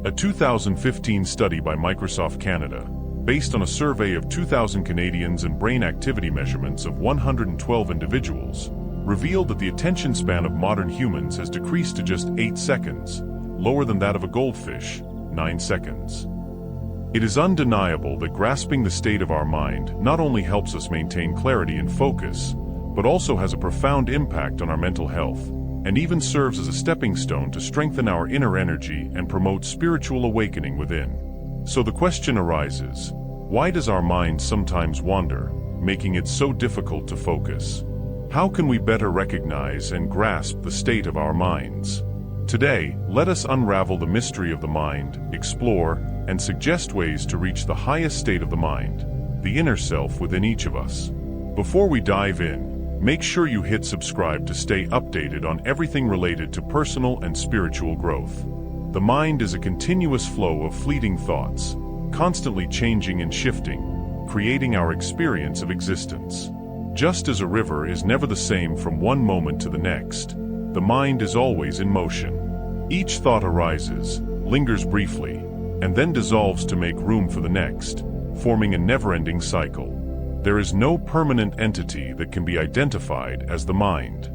A 2015 study by Microsoft Canada, based on a survey of 2,000 Canadians and brain activity measurements of 112 individuals, revealed that the attention span of modern humans has decreased to just 8 seconds, lower than that of a goldfish, 9 seconds. It is undeniable that grasping the state of our mind not only helps us maintain clarity and focus, but also has a profound impact on our mental health, and even serves as a stepping stone to strengthen our inner energy and promote spiritual awakening within. So the question arises, why does our mind sometimes wander, making it so difficult to focus? How can we better recognize and grasp the state of our minds? Today, let us unravel the mystery of the mind, explore, and suggest ways to reach the highest state of the mind, the inner self within each of us. Before we dive in, make sure you hit subscribe to stay updated on everything related to personal and spiritual growth. The mind is a continuous flow of fleeting thoughts, constantly changing and shifting, creating our experience of existence. Just as a river is never the same from one moment to the next, the mind is always in motion. Each thought arises, lingers briefly, and then dissolves to make room for the next, forming a never-ending cycle. There is no permanent entity that can be identified as the mind.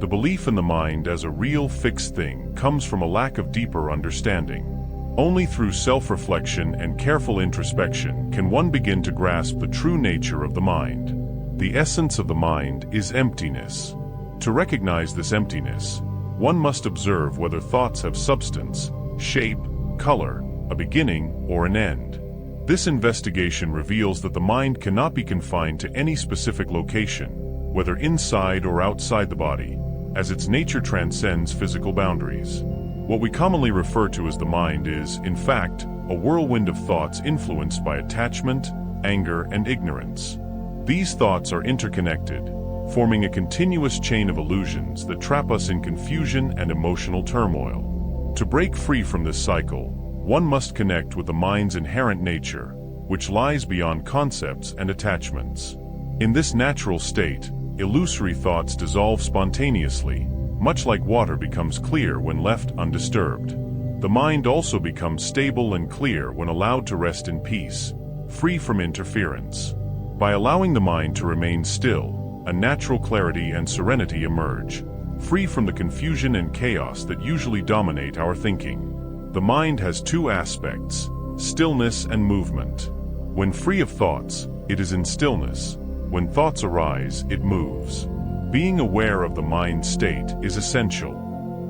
The belief in the mind as a real fixed thing comes from a lack of deeper understanding. Only through self-reflection and careful introspection can one begin to grasp the true nature of the mind. The essence of the mind is emptiness. To recognize this emptiness, one must observe whether thoughts have substance, shape, color, a beginning, or an end. This investigation reveals that the mind cannot be confined to any specific location, whether inside or outside the body, as its nature transcends physical boundaries. What we commonly refer to as the mind is, in fact, a whirlwind of thoughts influenced by attachment, anger, and ignorance. These thoughts are interconnected, forming a continuous chain of illusions that trap us in confusion and emotional turmoil. To break free from this cycle, one must connect with the mind's inherent nature, which lies beyond concepts and attachments. In this natural state, illusory thoughts dissolve spontaneously, much like water becomes clear when left undisturbed. The mind also becomes stable and clear when allowed to rest in peace, free from interference. By allowing the mind to remain still, a natural clarity and serenity emerge, free from the confusion and chaos that usually dominate our thinking. The mind has two aspects, stillness and movement. When free of thoughts, it is in stillness. When thoughts arise, it moves. Being aware of the mind's state is essential.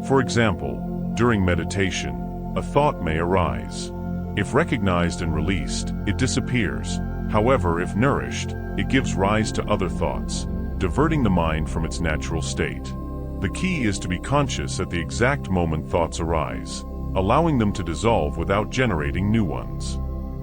For example, during meditation, a thought may arise. If recognized and released, it disappears. However, if nourished, it gives rise to other thoughts, diverting the mind from its natural state. The key is to be conscious at the exact moment thoughts arise, allowing them to dissolve without generating new ones.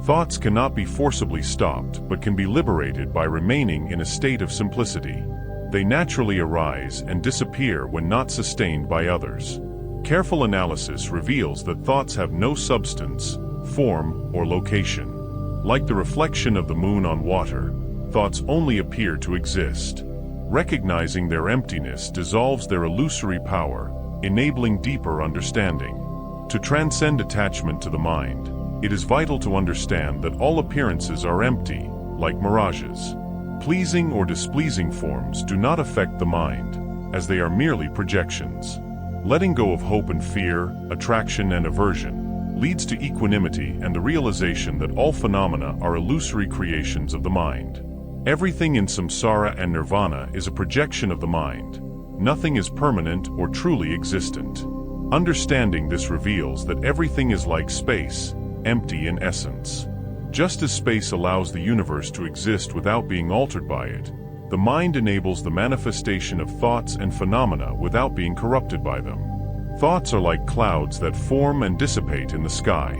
Thoughts cannot be forcibly stopped, but can be liberated by remaining in a state of simplicity. They naturally arise and disappear when not sustained by others. Careful analysis reveals that thoughts have no substance, form, or location. Like the reflection of the moon on water, thoughts only appear to exist. Recognizing their emptiness dissolves their illusory power, enabling deeper understanding. To transcend attachment to the mind, it is vital to understand that all appearances are empty, like mirages. Pleasing or displeasing forms do not affect the mind, as they are merely projections. Letting go of hope and fear, attraction and aversion, leads to equanimity and the realization that all phenomena are illusory creations of the mind. Everything in samsara and nirvana is a projection of the mind. Nothing is permanent or truly existent. Understanding this reveals that everything is like space, empty in essence. Just as space allows the universe to exist without being altered by it, the mind enables the manifestation of thoughts and phenomena without being corrupted by them. Thoughts are like clouds that form and dissipate in the sky.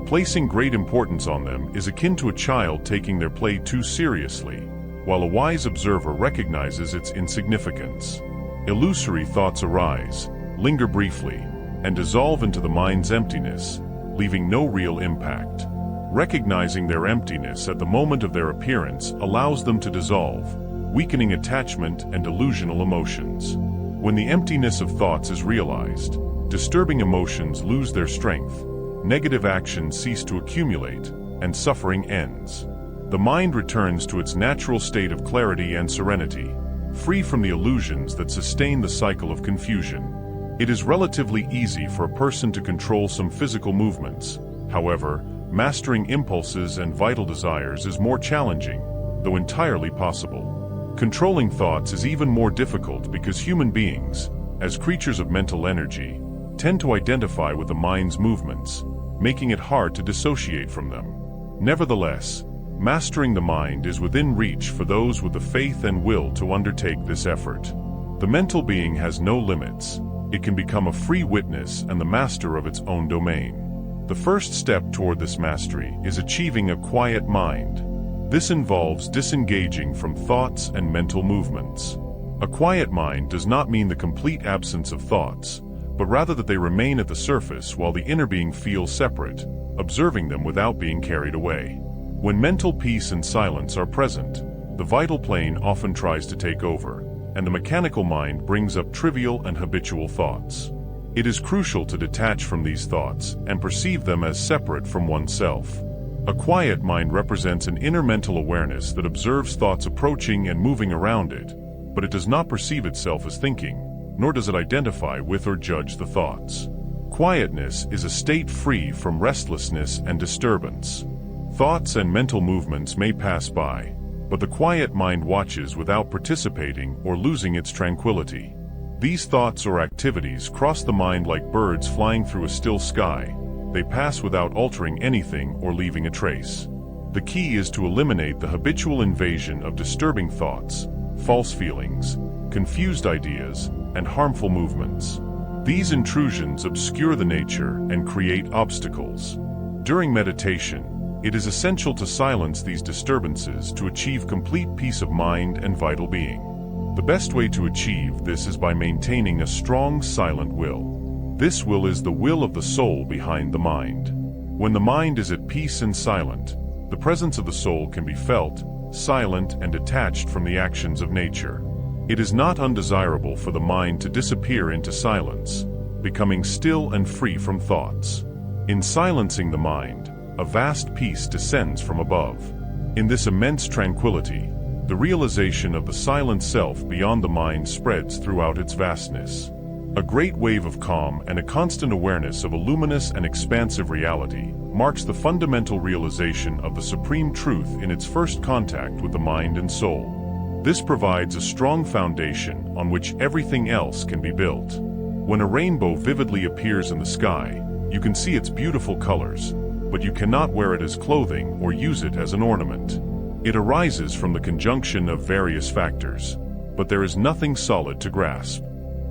Placing great importance on them is akin to a child taking their play too seriously, while a wise observer recognizes its insignificance. Illusory thoughts arise, linger briefly, and dissolve into the mind's emptiness, leaving no real impact. Recognizing their emptiness at the moment of their appearance allows them to dissolve, weakening attachment and delusional emotions. When the emptiness of thoughts is realized, disturbing emotions lose their strength, negative actions cease to accumulate, and suffering ends. The mind returns to its natural state of clarity and serenity, free from the illusions that sustain the cycle of confusion. It is relatively easy for a person to control some physical movements. However, mastering impulses and vital desires is more challenging, though entirely possible. Controlling thoughts is even more difficult because human beings, as creatures of mental energy, tend to identify with the mind's movements, making it hard to dissociate from them. Nevertheless, mastering the mind is within reach for those with the faith and will to undertake this effort. The mental being has no limits. It can become a free witness and the master of its own domain. The first step toward this mastery is achieving a quiet mind. This involves disengaging from thoughts and mental movements. A quiet mind does not mean the complete absence of thoughts, but rather that they remain at the surface while the inner being feels separate, observing them without being carried away. When mental peace and silence are present, the vital plane often tries to take over, and the mechanical mind brings up trivial and habitual thoughts. It is crucial to detach from these thoughts and perceive them as separate from oneself. A quiet mind represents an inner mental awareness that observes thoughts approaching and moving around it, but it does not perceive itself as thinking, nor does it identify with or judge the thoughts. Quietness is a state free from restlessness and disturbance. Thoughts and mental movements may pass by, but the quiet mind watches without participating or losing its tranquility. These thoughts or activities cross the mind like birds flying through a still sky. They pass without altering anything or leaving a trace. The key is to eliminate the habitual invasion of disturbing thoughts, false feelings, confused ideas, and harmful movements. These intrusions obscure the nature and create obstacles. During meditation, it is essential to silence these disturbances to achieve complete peace of mind and vital being. The best way to achieve this is by maintaining a strong, silent will. This will is the will of the soul behind the mind. When the mind is at peace and silent, the presence of the soul can be felt, silent and detached from the actions of nature. It is not undesirable for the mind to disappear into silence, becoming still and free from thoughts. In silencing the mind, a vast peace descends from above. In this immense tranquility, the realization of the silent self beyond the mind spreads throughout its vastness. A great wave of calm and a constant awareness of a luminous and expansive reality marks the fundamental realization of the supreme truth in its first contact with the mind and soul. This provides a strong foundation on which everything else can be built. When a rainbow vividly appears in the sky, you can see its beautiful colors, but you cannot wear it as clothing or use it as an ornament. It arises from the conjunction of various factors, but there is nothing solid to grasp.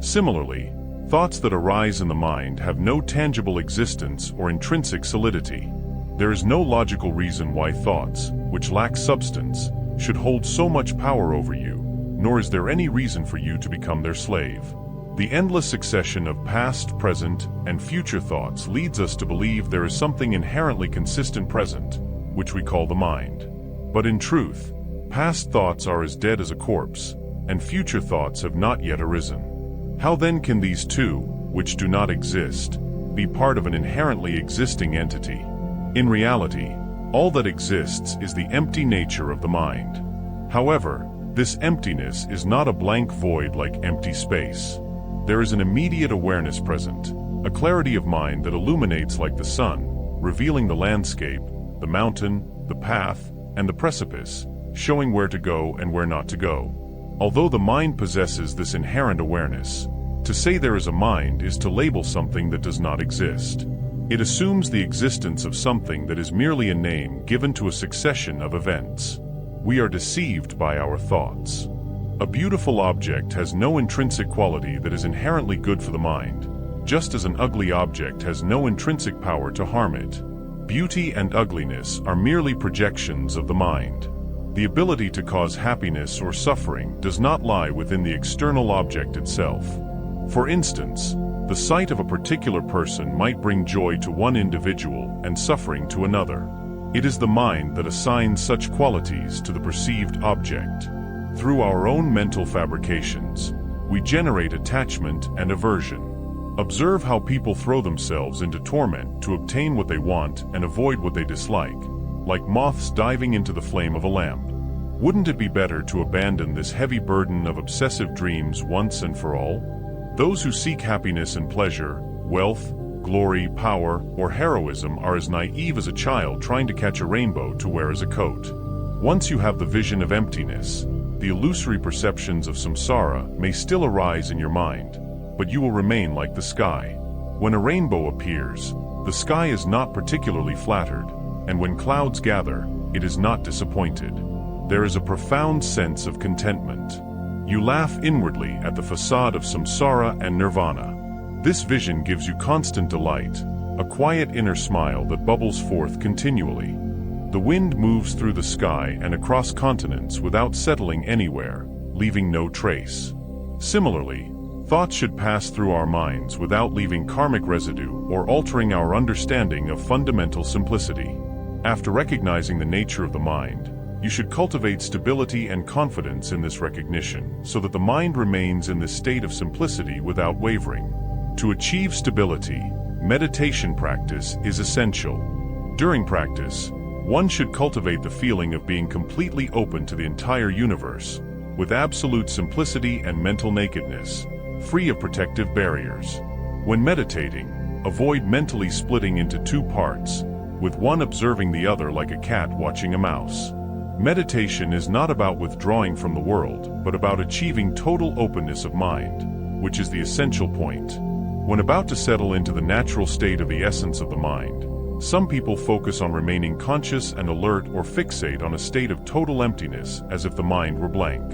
Similarly, thoughts that arise in the mind have no tangible existence or intrinsic solidity. There is no logical reason why thoughts, which lack substance, should hold so much power over you, nor is there any reason for you to become their slave. The endless succession of past, present, and future thoughts leads us to believe there is something inherently consistent present, which we call the mind. But in truth, past thoughts are as dead as a corpse, and future thoughts have not yet arisen. How then can these two, which do not exist, be part of an inherently existing entity? In reality, all that exists is the empty nature of the mind. However, this emptiness is not a blank void like empty space. There is an immediate awareness present, a clarity of mind that illuminates like the sun, revealing the landscape, the mountain, the path, and the precipice, showing where to go and where not to go. Although the mind possesses this inherent awareness, to say there is a mind is to label something that does not exist. It assumes the existence of something that is merely a name given to a succession of events. We are deceived by our thoughts. A beautiful object has no intrinsic quality that is inherently good for the mind, just as an ugly object has no intrinsic power to harm it. Beauty and ugliness are merely projections of the mind. The ability to cause happiness or suffering does not lie within the external object itself. For instance, the sight of a particular person might bring joy to one individual and suffering to another. It is the mind that assigns such qualities to the perceived object. Through our own mental fabrications, we generate attachment and aversion. Observe how people throw themselves into torment to obtain what they want and avoid what they dislike, like moths diving into the flame of a lamp. Wouldn't it be better to abandon this heavy burden of obsessive dreams once and for all? Those who seek happiness and pleasure, wealth, glory, power, or heroism are as naive as a child trying to catch a rainbow to wear as a coat. Once you have the vision of emptiness, the illusory perceptions of samsara may still arise in your mind, but you will remain like the sky. When a rainbow appears, the sky is not particularly flattered, and when clouds gather, it is not disappointed. There is a profound sense of contentment. You laugh inwardly at the facade of samsara and nirvana. This vision gives you constant delight, a quiet inner smile that bubbles forth continually. The wind moves through the sky and across continents without settling anywhere, leaving no trace. Similarly, thoughts should pass through our minds without leaving karmic residue or altering our understanding of fundamental simplicity. After recognizing the nature of the mind, you should cultivate stability and confidence in this recognition so that the mind remains in this state of simplicity without wavering. To achieve stability, meditation practice is essential. During practice, one should cultivate the feeling of being completely open to the entire universe, with absolute simplicity and mental nakedness, free of protective barriers. When meditating, avoid mentally splitting into two parts, with one observing the other like a cat watching a mouse. Meditation is not about withdrawing from the world, but about achieving total openness of mind, which is the essential point. When about to settle into the natural state of the essence of the mind, some people focus on remaining conscious and alert or fixate on a state of total emptiness as if the mind were blank.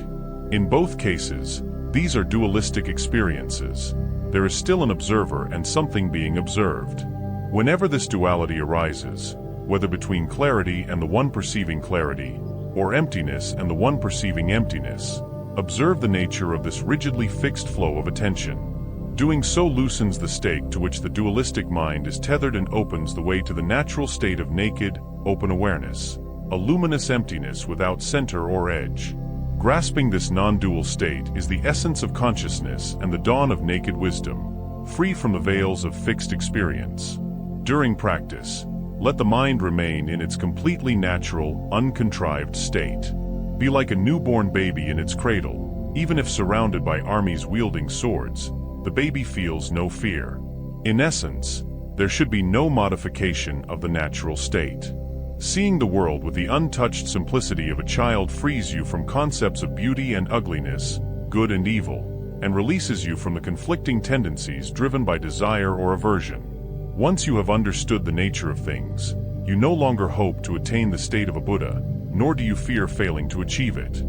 In both cases, these are dualistic experiences. There is still an observer and something being observed. Whenever this duality arises, whether between clarity and the one perceiving clarity, or emptiness and the one perceiving emptiness, observe the nature of this rigidly fixed flow of attention. Doing so loosens the stake to which the dualistic mind is tethered and opens the way to the natural state of naked, open awareness, a luminous emptiness without center or edge. Grasping this non-dual state is the essence of consciousness and the dawn of naked wisdom, free from the veils of fixed experience. During practice, let the mind remain in its completely natural, uncontrived state. Be like a newborn baby in its cradle. Even if surrounded by armies wielding swords, the baby feels no fear. In essence, there should be no modification of the natural state. Seeing the world with the untouched simplicity of a child frees you from concepts of beauty and ugliness, good and evil, and releases you from the conflicting tendencies driven by desire or aversion. Once you have understood the nature of things, you no longer hope to attain the state of a Buddha, nor do you fear failing to achieve it.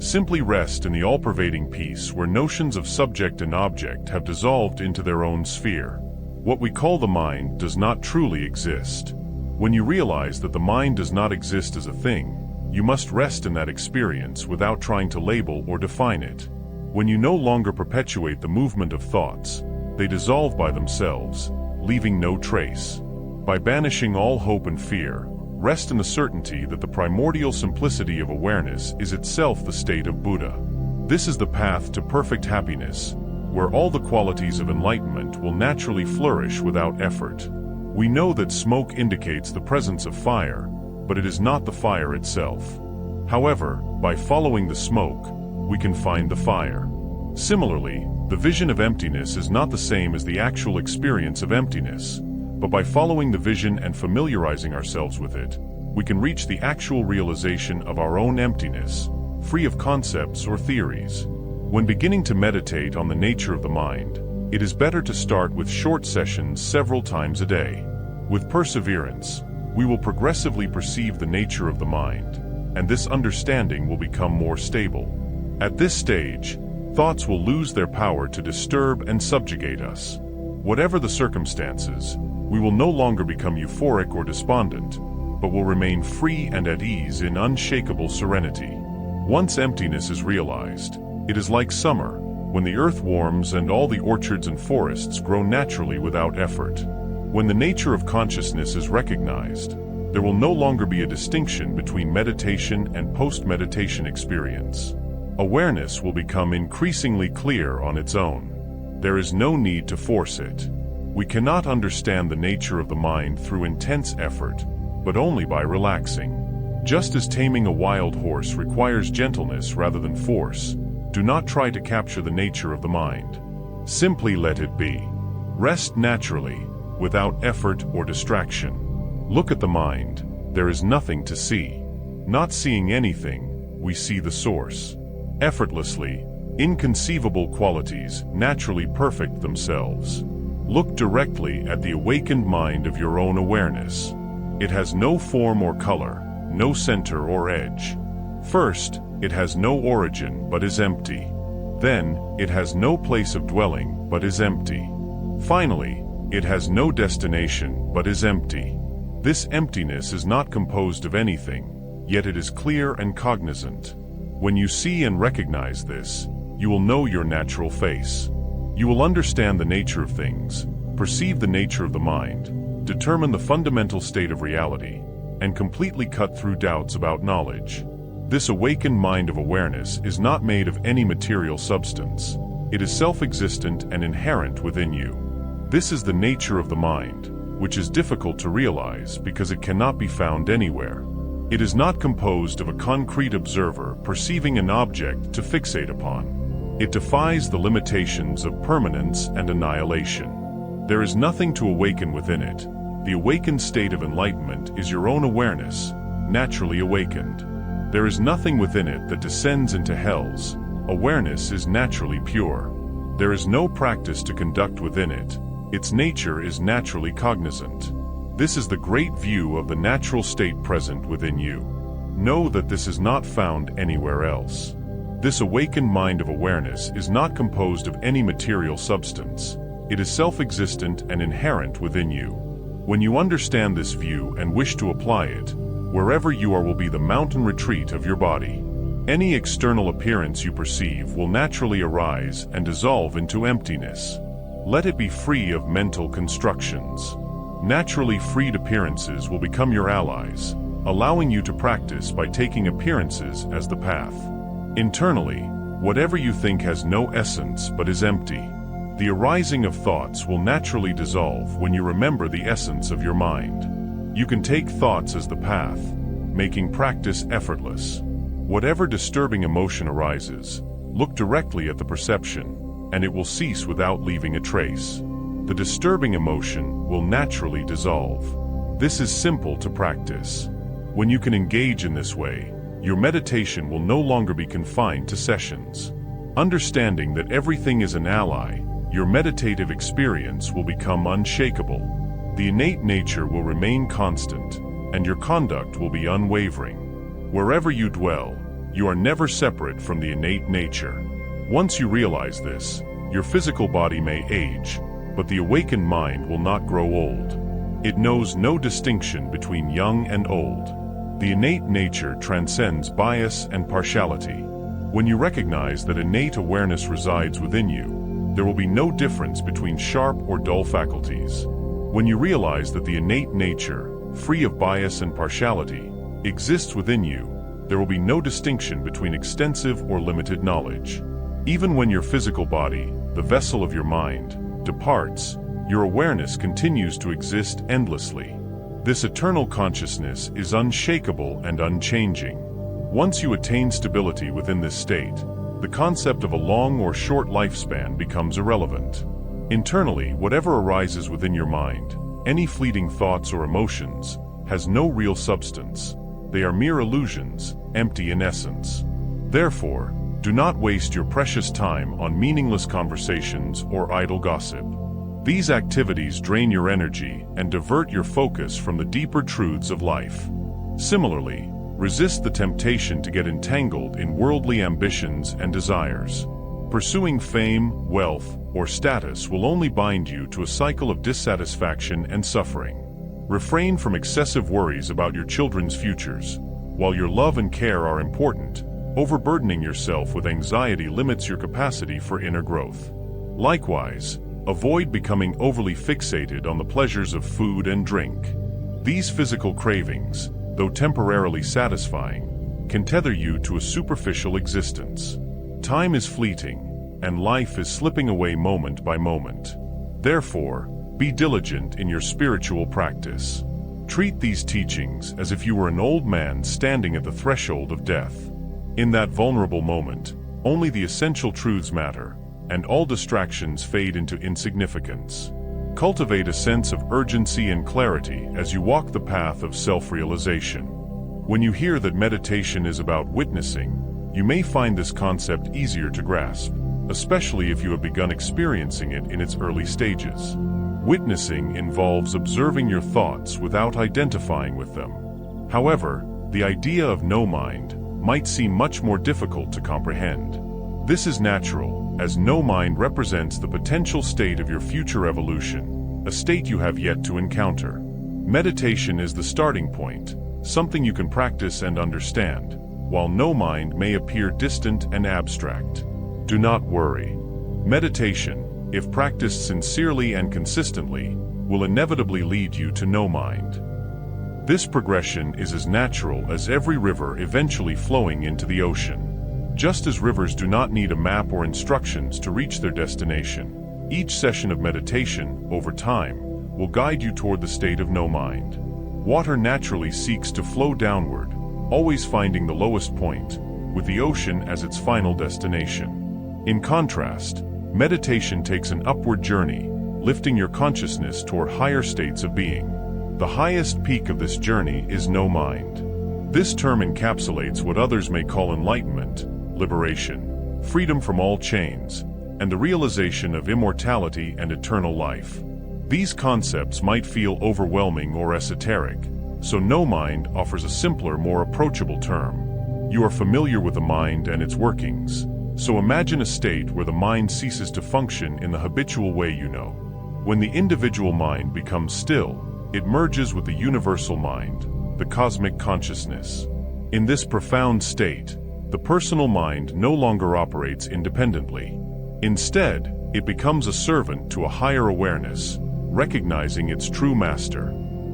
Simply rest in the all-pervading peace where notions of subject and object have dissolved into their own sphere. What we call the mind does not truly exist. When you realize that the mind does not exist as a thing, you must rest in that experience without trying to label or define it. When you no longer perpetuate the movement of thoughts, they dissolve by themselves, leaving no trace. By banishing all hope and fear, rest in the certainty that the primordial simplicity of awareness is itself the state of Buddha. This is the path to perfect happiness, where all the qualities of enlightenment will naturally flourish without effort. We know that smoke indicates the presence of fire, but it is not the fire itself. However, by following the smoke, we can find the fire. Similarly, the vision of emptiness is not the same as the actual experience of emptiness, but by following the vision and familiarizing ourselves with it, we can reach the actual realization of our own emptiness, free of concepts or theories. When beginning to meditate on the nature of the mind, it is better to start with short sessions several times a day. With perseverance, we will progressively perceive the nature of the mind, and this understanding will become more stable. At this stage, thoughts will lose their power to disturb and subjugate us. Whatever the circumstances, we will no longer become euphoric or despondent, but will remain free and at ease in unshakable serenity. Once emptiness is realized, it is like summer, when the earth warms and all the orchards and forests grow naturally without effort. When the nature of consciousness is recognized, there will no longer be a distinction between meditation and post-meditation experience. Awareness will become increasingly clear on its own. There is no need to force it. We cannot understand the nature of the mind through intense effort, but only by relaxing. Just as taming a wild horse requires gentleness rather than force, do not try to capture the nature of the mind. Simply let it be. Rest naturally, without effort or distraction. Look at the mind. There is nothing to see. Not seeing anything, we see the source. Effortlessly, inconceivable qualities naturally perfect themselves. Look directly at the awakened mind of your own awareness. It has no form or color, no center or edge. First, it has no origin but is empty. Then, it has no place of dwelling but is empty. Finally, it has no destination but is empty. This emptiness is not composed of anything, yet it is clear and cognizant. When you see and recognize this, you will know your natural face. You will understand the nature of things, perceive the nature of the mind, determine the fundamental state of reality, and completely cut through doubts about knowledge. This awakened mind of awareness is not made of any material substance. It is self-existent and inherent within you. This is the nature of the mind, which is difficult to realize because it cannot be found anywhere. It is not composed of a concrete observer perceiving an object to fixate upon. It defies the limitations of permanence and annihilation. There is nothing to awaken within it. The awakened state of enlightenment is your own awareness, naturally awakened. There is nothing within it that descends into hells. Awareness is naturally pure. There is no practice to conduct within it. Its nature is naturally cognizant. This is the great view of the natural state present within you. Know that this is not found anywhere else. This awakened mind of awareness is not composed of any material substance. It is self-existent and inherent within you. When you understand this view and wish to apply it, wherever you are will be the mountain retreat of your body. Any external appearance you perceive will naturally arise and dissolve into emptiness. Let it be free of mental constructions. Naturally freed appearances will become your allies, allowing you to practice by taking appearances as the path. Internally, whatever you think has no essence but is empty. The arising of thoughts will naturally dissolve when you remember the essence of your mind. You can take thoughts as the path, making practice effortless. Whatever disturbing emotion arises, look directly at the perception, and it will cease without leaving a trace. The disturbing emotion will naturally dissolve. This is simple to practice. When you can engage in this way, your meditation will no longer be confined to sessions. Understanding that everything is an ally, your meditative experience will become unshakable. The innate nature will remain constant, and your conduct will be unwavering. Wherever you dwell, you are never separate from the innate nature. Once you realize this, your physical body may age, but the awakened mind will not grow old. It knows no distinction between young and old. The innate nature transcends bias and partiality. When you recognize that innate awareness resides within you, there will be no difference between sharp or dull faculties. When you realize that the innate nature, free of bias and partiality, exists within you, there will be no distinction between extensive or limited knowledge. Even when your physical body, the vessel of your mind, departs, your awareness continues to exist endlessly. This eternal consciousness is unshakable and unchanging. Once you attain stability within this state, the concept of a long or short lifespan becomes irrelevant. Internally, whatever arises within your mind, any fleeting thoughts or emotions, has no real substance. They are mere illusions, empty in essence. Therefore, do not waste your precious time on meaningless conversations or idle gossip. These activities drain your energy and divert your focus from the deeper truths of life. Similarly, resist the temptation to get entangled in worldly ambitions and desires. Pursuing fame, wealth, or status will only bind you to a cycle of dissatisfaction and suffering. Refrain from excessive worries about your children's futures. While your love and care are important, overburdening yourself with anxiety limits your capacity for inner growth. Likewise, avoid becoming overly fixated on the pleasures of food and drink. These physical cravings, though temporarily satisfying, can tether you to a superficial existence. Time is fleeting, and life is slipping away moment by moment. Therefore, be diligent in your spiritual practice. Treat these teachings as if you were an old man standing at the threshold of death. In that vulnerable moment, only the essential truths matter, and all distractions fade into insignificance. Cultivate a sense of urgency and clarity as you walk the path of self-realization. When you hear that meditation is about witnessing, you may find this concept easier to grasp, especially if you have begun experiencing it in its early stages. Witnessing involves observing your thoughts without identifying with them. However, the idea of no mind might seem much more difficult to comprehend. This is natural, as no mind represents the potential state of your future evolution, a state you have yet to encounter. Meditation is the starting point, something you can practice and understand, while no mind may appear distant and abstract. Do not worry. Meditation, if practiced sincerely and consistently, will inevitably lead you to no mind. This progression is as natural as every river eventually flowing into the ocean. Just as rivers do not need a map or instructions to reach their destination, each session of meditation, over time, will guide you toward the state of no mind. Water naturally seeks to flow downward, always finding the lowest point, with the ocean as its final destination. In contrast, meditation takes an upward journey, lifting your consciousness toward higher states of being. The highest peak of this journey is no mind. This term encapsulates what others may call enlightenment, liberation, freedom from all chains, and the realization of immortality and eternal life. These concepts might feel overwhelming or esoteric, so no mind offers a simpler, more approachable term. You are familiar with the mind and its workings, so imagine a state where the mind ceases to function in the habitual way you know. When the individual mind becomes still, it merges with the universal mind, the cosmic consciousness. In this profound state, the personal mind no longer operates independently. Instead, it becomes a servant to a higher awareness, recognizing its true master.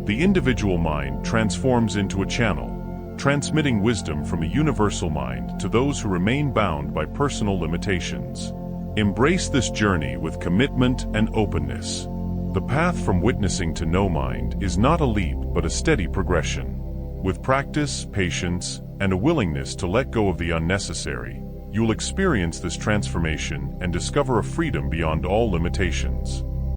The individual mind transforms into a channel, transmitting wisdom from a universal mind to those who remain bound by personal limitations. Embrace this journey with commitment and openness. The path from witnessing to no mind is not a leap but a steady progression. With practice, patience, and a willingness to let go of the unnecessary, you'll experience this transformation and discover a freedom beyond all limitations.